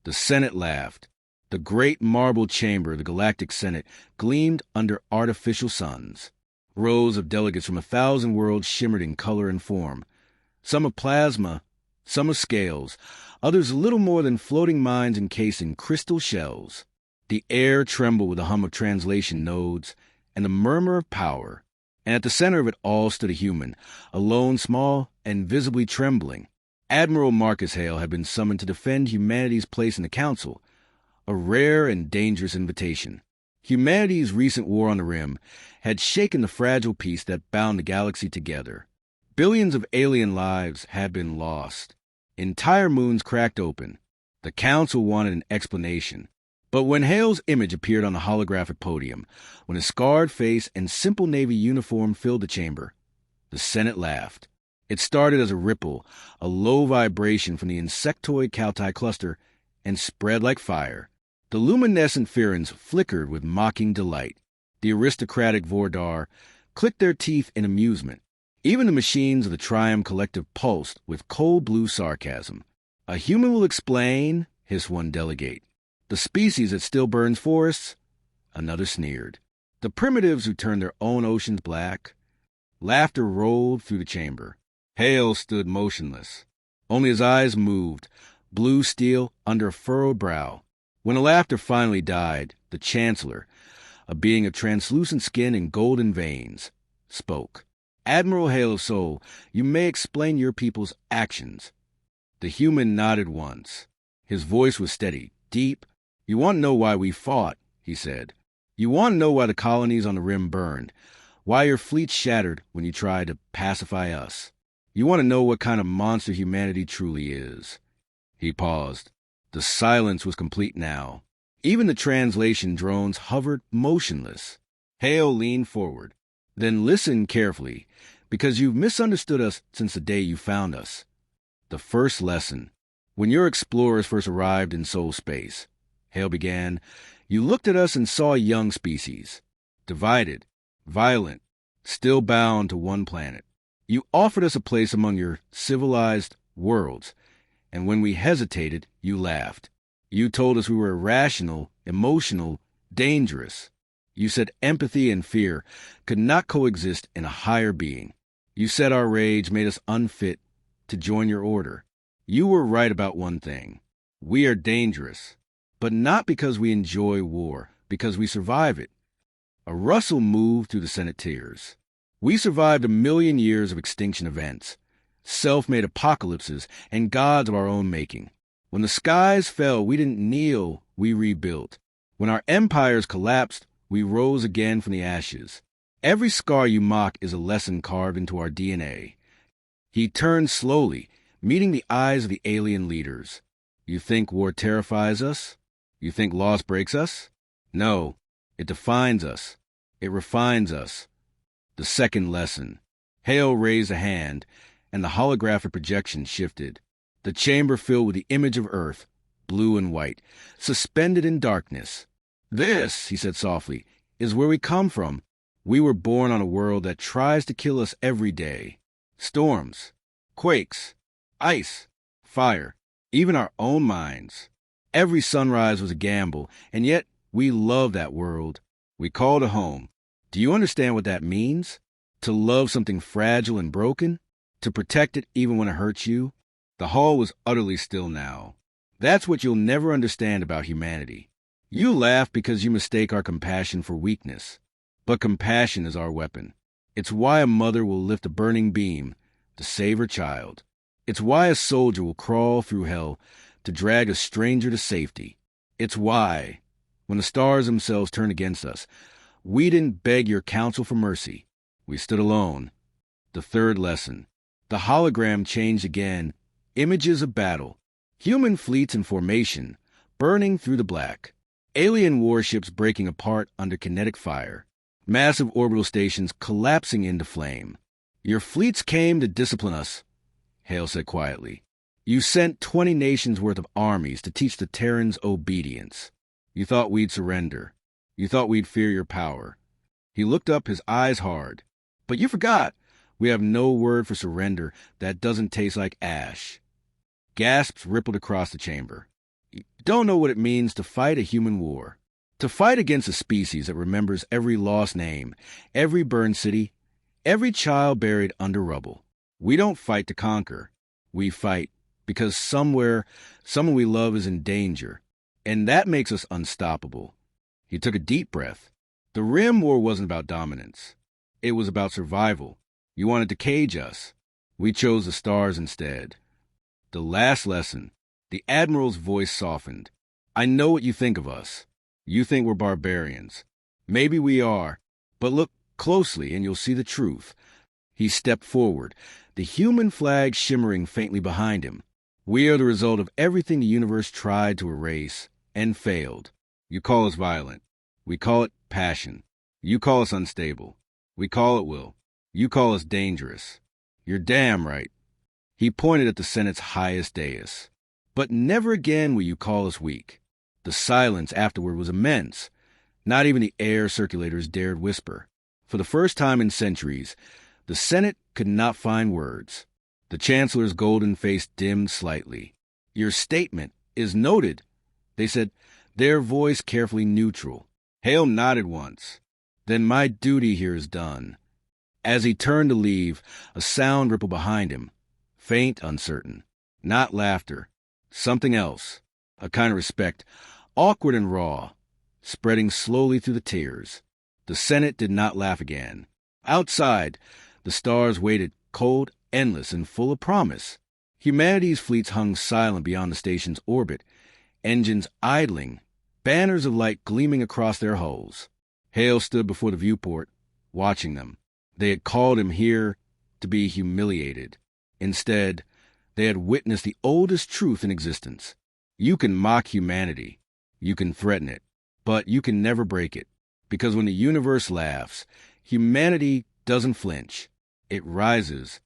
The Senate laughed. The great marble chamber of the Galactic Senate gleamed under artificial suns. Rows of delegates from 1,000 worlds shimmered in color and form. Some of plasma, some of scales, others little more than floating minds encased in crystal shells. The air trembled with the hum of translation nodes and the murmur of power. And at the center of it all stood a human, alone, small, and visibly trembling. Admiral Marcus Hale had been summoned to defend humanity's place in the Council, a rare and dangerous invitation. Humanity's recent war on the Rim had shaken the fragile peace that bound the galaxy together. Billions of alien lives had been lost. Entire moons cracked open. The Council wanted an explanation. But when Hale's image appeared on the holographic podium, when his scarred face and simple Navy uniform filled the chamber, the Senate laughed. It started as a ripple, a low vibration from the insectoid Kaltai cluster, and spread like fire. The luminescent Firans flickered with mocking delight. The aristocratic Vordar clicked their teeth in amusement. Even the machines of the Triumph Collective pulsed with cold blue sarcasm. "A human will explain," hissed one delegate. "The species that still burns forests," another sneered. "The primitives who turn their own oceans black." Laughter rolled through the chamber. Hale stood motionless. Only his eyes moved, blue steel under a furrowed brow. When the laughter finally died, the Chancellor, a being of translucent skin and golden veins, spoke. "Admiral Hale of Soul, you may explain your people's actions." The human nodded once. His voice was steady, deep. "You want to know why we fought," he said. "You want to know why the colonies on the Rim burned, why your fleet shattered when you tried to pacify us. You want to know what kind of monster humanity truly is." He paused. The silence was complete now. Even the translation drones hovered motionless. Hale leaned forward. "Then listen carefully, because you've misunderstood us since the day you found us. The first lesson. When your explorers first arrived in soul space," Hale began, "you looked at us and saw a young species. Divided, violent, still bound to one planet. You offered us a place among your civilized worlds, and when we hesitated, you laughed. You told us we were irrational, emotional, dangerous. You said empathy and fear could not coexist in a higher being. You said our rage made us unfit to join your order. You were right about one thing. We are dangerous, but not because we enjoy war, because we survive it." A rustle moved through the Senate tiers. "We survived 1,000,000 years of extinction events, self-made apocalypses, and gods of our own making. When the skies fell, we didn't kneel, we rebuilt. When our empires collapsed, we rose again from the ashes. Every scar you mock is a lesson carved into our DNA." He turned slowly, meeting the eyes of the alien leaders. "You think war terrifies us? You think loss breaks us? No, it defines us. It refines us. The second lesson." Hale raised a hand, and the holographic projection shifted. The chamber filled with the image of Earth, blue and white, suspended in darkness. "This," he said softly, "is where we come from. We were born on a world that tries to kill us every day. Storms, quakes, ice, fire, even our own minds. Every sunrise was a gamble, and yet we love that world. We call it home. Do you understand what that means? To love something fragile and broken? To protect it even when it hurts you?" The hall was utterly still now. "That's what you'll never understand about humanity. You laugh because you mistake our compassion for weakness. But compassion is our weapon. It's why a mother will lift a burning beam to save her child. It's why a soldier will crawl through hell to drag a stranger to safety. It's why, when the stars themselves turn against us, we didn't beg your counsel for mercy. We stood alone." The third lesson. The hologram changed again. Images of battle. Human fleets in formation, burning through the black. Alien warships breaking apart under kinetic fire. Massive orbital stations collapsing into flame. "Your fleets came to discipline us," Hale said quietly. "You sent 20 nations worth of armies to teach the Terrans obedience. You thought we'd surrender. You thought we'd fear your power." He looked up, his eyes hard. "But you forgot. We have no word for surrender that doesn't taste like ash." Gasps rippled across the chamber. You don't know what it means to fight a human war. To fight against a species that remembers every lost name, every burned city, every child buried under rubble. We don't fight to conquer. We fight because somewhere, someone we love is in danger. And that makes us unstoppable. He took a deep breath. The Rim War wasn't about dominance. It was about survival. You wanted to cage us. We chose the stars instead. The last lesson. The admiral's voice softened. I know what you think of us. You think we're barbarians. Maybe we are, but look closely and you'll see the truth. He stepped forward, the human flag shimmering faintly behind him. We are the result of everything the universe tried to erase and failed. You call us violent. We call it passion. You call us unstable. We call it will. You call us dangerous. You're damn right. He pointed at the Senate's highest dais. But never again will you call us weak. The silence afterward was immense. Not even the air circulators dared whisper. For the first time in centuries, the Senate could not find words. The Chancellor's golden face dimmed slightly. Your statement is noted, they said, their voice carefully neutral. Hale nodded once. Then my duty here is done. As he turned to leave, a sound rippled behind him. Faint, uncertain. Not laughter. Something else. A kind of respect. Awkward and raw, spreading slowly through the tiers. The Senate did not laugh again. Outside, the stars waited, cold, endless, and full of promise. Humanity's fleets hung silent beyond the station's orbit, engines idling, banners of light gleaming across their hulls. Hale stood before the viewport, watching them. They had called him here to be humiliated. Instead, they had witnessed the oldest truth in existence. You can mock humanity. You can threaten it, but you can never break it. Because when the universe laughs, humanity doesn't flinch. It rises,